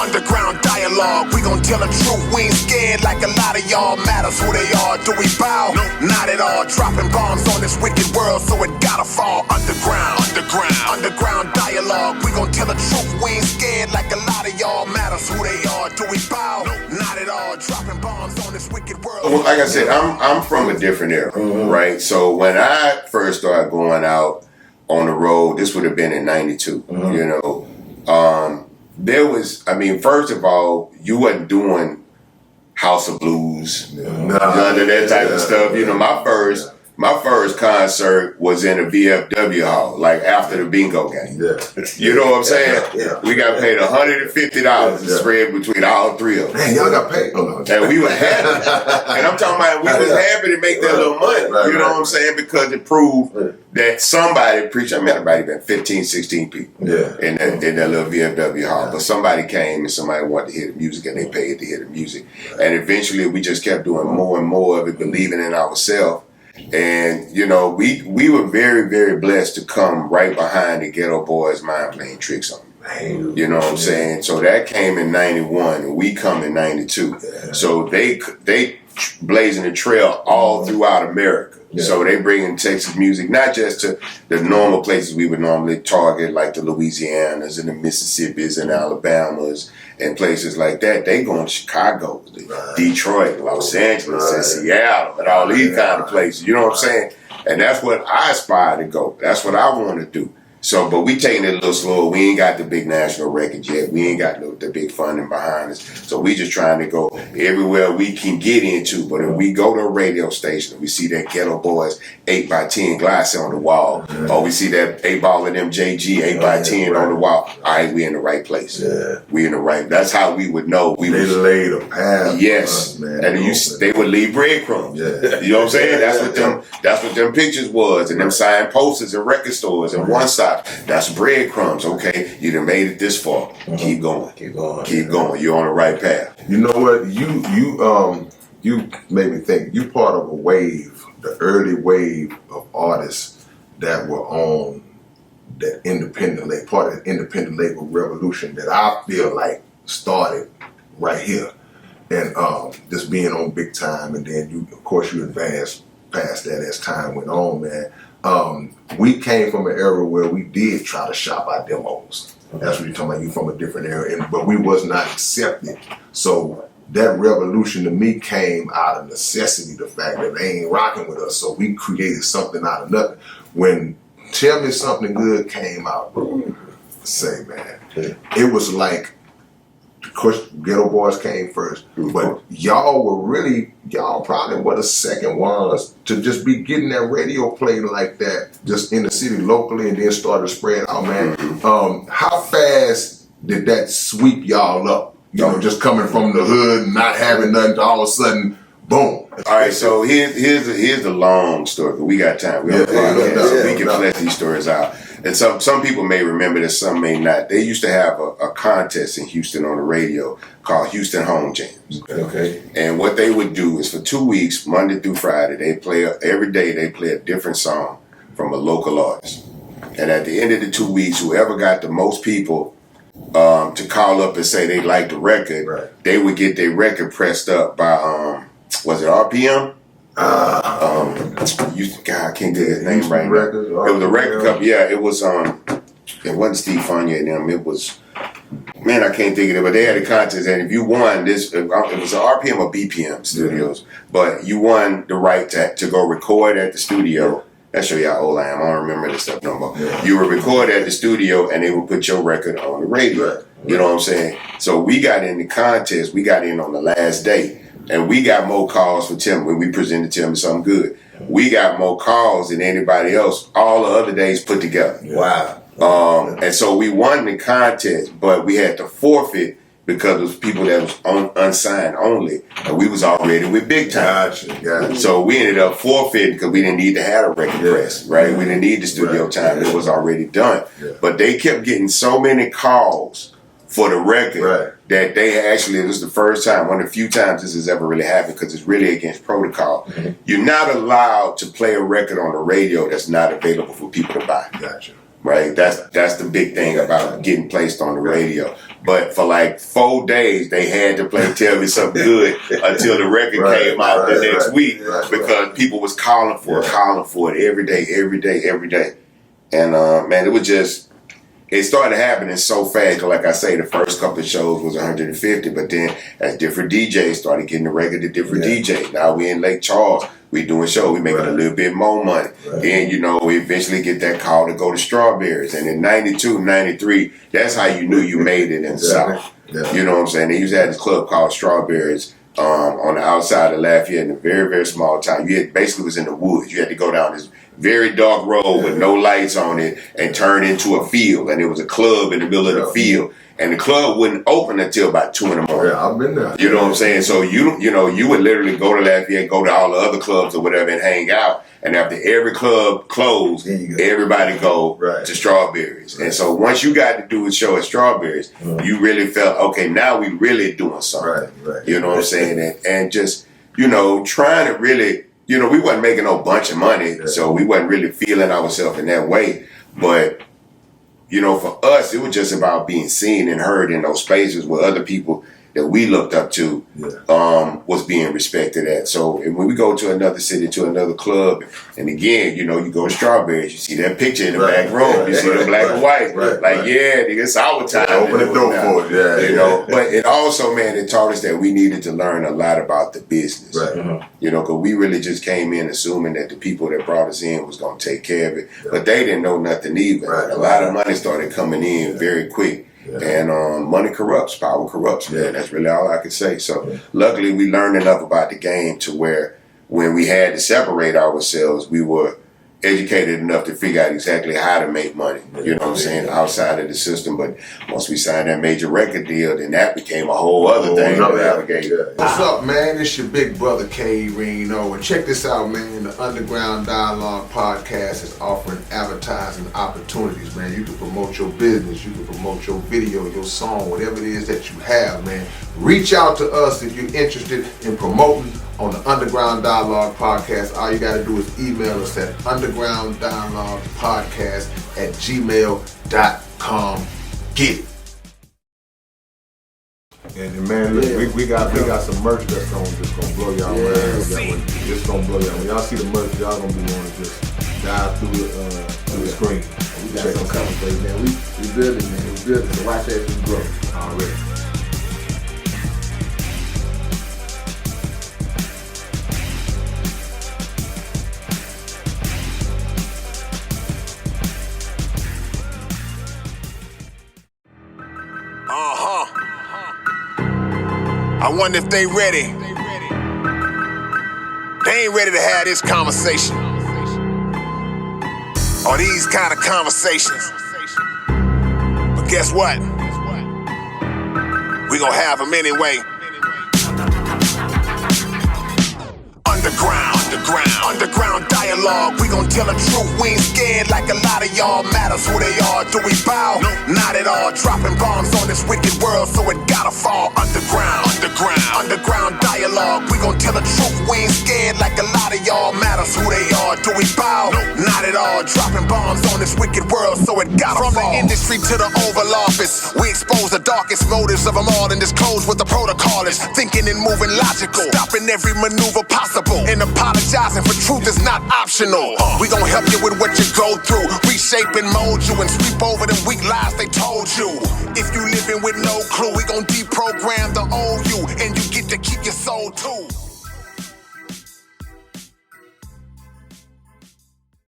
Underground dialogue, we gon' tell the truth. We ain't scared like a lot of y'all. Matters who they are. Do we bow? No, not at all. Dropping bombs on this wicked world, so it gotta fall. Underground dialogue, we gon' tell the truth. We ain't scared like a lot of y'all. Matters who they are. Do we bow? No, not at all. Dropping bombs on this wicked world. Well, like I said, I'm from a different era, right? So when I first started going out on the road, this would have been in '92. You know, there was, I mean, first of all, you wasn't doing House of Blues, none of that type of stuff. You know, my first concert was in a VFW hall, like after the bingo game. You know what I'm saying? We got paid $150 to spread between all three of us. Man, y'all got paid? And we were happy. And I'm talking about, we was happy to make that little money. You know what I'm saying? Because it proved that somebody preached. I mean, everybody been 15, 16 people in that little VFW hall. But somebody came and somebody wanted to hear the music and they paid to hear the music. And eventually we just kept doing more and more of it, believing in ourselves. And, you know, we were very, very blessed to come right behind the Geto Boys Mind Playing Tricks on me. You know what I'm saying? So that came in '91 and we come in '92. So they blazing the trail all throughout America. So they bring in Texas music, not just to the normal places we would normally target, like the Louisianas and the Mississippis and Alabamas and places like that. They going to Chicago, Detroit, Los Angeles, and Seattle, and all these kind of places. You know what I'm saying? And that's what I aspire to go. That's what I want to do. So, but we taking it a little slower. We ain't got the big national record yet. We ain't got the big funding behind us. So we just trying to go everywhere we can get into. But if we go to a radio station and we see that Geto Boys 8x10 glass on the wall, or we see that 8-ball of them JG 8x10 on the wall, all right, we in the right place. We in the right. That's how we would know we they laid a path. Yes, man. And they would leave breadcrumbs. You know what I'm saying? That's what them pictures was, and them signed posters in record stores and one side. That's breadcrumbs. Okay, you done made it this far. Keep going. Keep going. You're on the right path. You know what? You made me think. You part of a wave, the early wave of artists that were on that independent label, part of the independent label revolution that I feel like started right here, and just being on big time, and then you, of course, you advanced past that as time went on, man. We came from an era where we did try to shop our demos. That's what you're talking about. You from a different era, but we was not accepted. So that revolution to me came out of necessity, the fact that they ain't rocking with us. So we created something out of nothing. When Tell Me Something Good came out, say, man, it was like, of course, Geto Boys came first, but y'all probably were the second ones to just be getting that radio play like that, just in the city locally, and then started to spread out, man. How fast did that sweep y'all up? You know, just coming from the hood and not having nothing, to all of a sudden, boom. All right, so here's the long story. We got time. We can flesh these stories out. And some people may remember this, some may not. They used to have a contest in Houston on the radio called Houston Home Jams. Okay. And what they would do is for 2 weeks, Monday through Friday, every day they play a different song from a local artist. And at the end of the 2 weeks, whoever got the most people to call up and say they liked the record, they would get their record pressed up by, was it RPM? God, I can't get his name right now. It was a record company. Yeah, it was. It wasn't Steve Fournier and them. It was. Man, I can't think of it. But they had a contest, and if you won this, it was an RPM or BPM Studios. But you won the right to go record at the studio. That's show you how old I am. I don't remember this stuff no more. You would record at the studio, and they would put your record on the radio. You know what I'm saying? So we got in the contest. We got in on the last day. And we got more calls for Tim when we presented Tell Me Something Good. We got more calls than anybody else all the other days put together. Wow. And so we won the contest, but we had to forfeit because it was people that was unsigned only. And we was already with big time. Gotcha. So we ended up forfeiting because we didn't need to have a record press, right? We didn't need the studio time. It was already done. But they kept getting so many calls for the record that they actually, this is the first time, one of the few times this has ever really happened because it's really against protocol. You're not allowed to play a record on the radio that's not available for people to buy. Gotcha. right? That's the big thing about getting placed on the radio. But for like 4 days, they had to play Tell Me Something Good until the record came out the next week because people was calling for it every day. And man, it was just, it started happening so fast. Like I say, the first couple of shows was 150, but then as different DJs started getting the record to different DJs. Now we in Lake Charles. We doing show, we making a little bit more money. Then, you know, we eventually get that call to go to Strawberries. And in 92, 93, that's how you knew you made it in the South. You know what I'm saying? They used to have this club called Strawberries on the outside of Lafayette in a very, very small town. You basically was in the woods. You had to go down this very dark road with no lights on it and turn into a field. And it was a club in the middle of the field. And the club wouldn't open until about 2 in the morning. Yeah, I've been there. You know what I'm saying? So you know, you would literally go to Lafayette, go to all the other clubs or whatever and hang out. And after every club closed, everybody go to Strawberries. And so once you got to do a show at Strawberries, you really felt, okay, now we really doing something. You know what I'm saying? And just, you know, trying to really, you know, we wasn't making no bunch of money, so we wasn't really feeling ourselves in that way. But you know, for us, it was just about being seen and heard in those spaces where other people that we looked up to was being respected at. So and when we go to another city, to another club, and again, you know, you go to Strawberries, you see that picture in the back room, you see the black and white, nigga, it's our time. Open the door for it, you know. But it also, man, it taught us that we needed to learn a lot about the business. You know, because we really just came in assuming that the people that brought us in was going to take care of it, but they didn't know nothing either. A lot of money started coming in very quick. And money corrupts, power corrupts, man. That's really all I can say. So luckily we learned enough about the game to where when we had to separate ourselves, we were educated enough to figure out exactly how to make money, you know what I'm saying, outside of the system. But once we signed that major record deal, then that became a whole other thing to navigate. What's up, man? It's your big brother, K. Reno. And check this out, man. The Underground Dialogue Podcast is offering advertising opportunities, man. You can promote your business, you can promote your video, your song, whatever it is that you have, man. Reach out to us if you're interested in promoting on the Underground Dialogue Podcast. All you got to do is email us at undergrounddialoguepodcast@gmail.com. Get it. And man, look, we got some merch that's just gonna blow y'all mind. It's gonna blow y'all. When y'all see the merch, y'all gonna be wanting to just dive through the screen. We got some coming for you, man. We building, man. We building. So watch that we grow already. I wonder if they ready. They ain't ready to have this conversation. Or these kind of conversations. But guess what? We gonna have them anyway. Underground dialogue. We gon' tell the truth. We ain't scared like a lot of y'all. Matters who they are. Do we bow? Not at all. Dropping bombs on this wicked world, so it gotta fall. Underground dialogue. We gon' tell the truth. We ain't scared like a lot of y'all. Matters who they are. Do we bow? Not at all. Dropping bombs on this wicked world, so it gotta fall. From the industry to the Oval Office, we expose the darkest motives of them all and disclose what the protocol is. Thinking and moving logical, stopping every maneuver possible, and apologizing for truth is not optional. We gon' help you with what you go through, reshape and mold you, and sweep over them weak lies they told you. If you living with no clue, we gon' deprogram the old you, and you get to keep your soul too.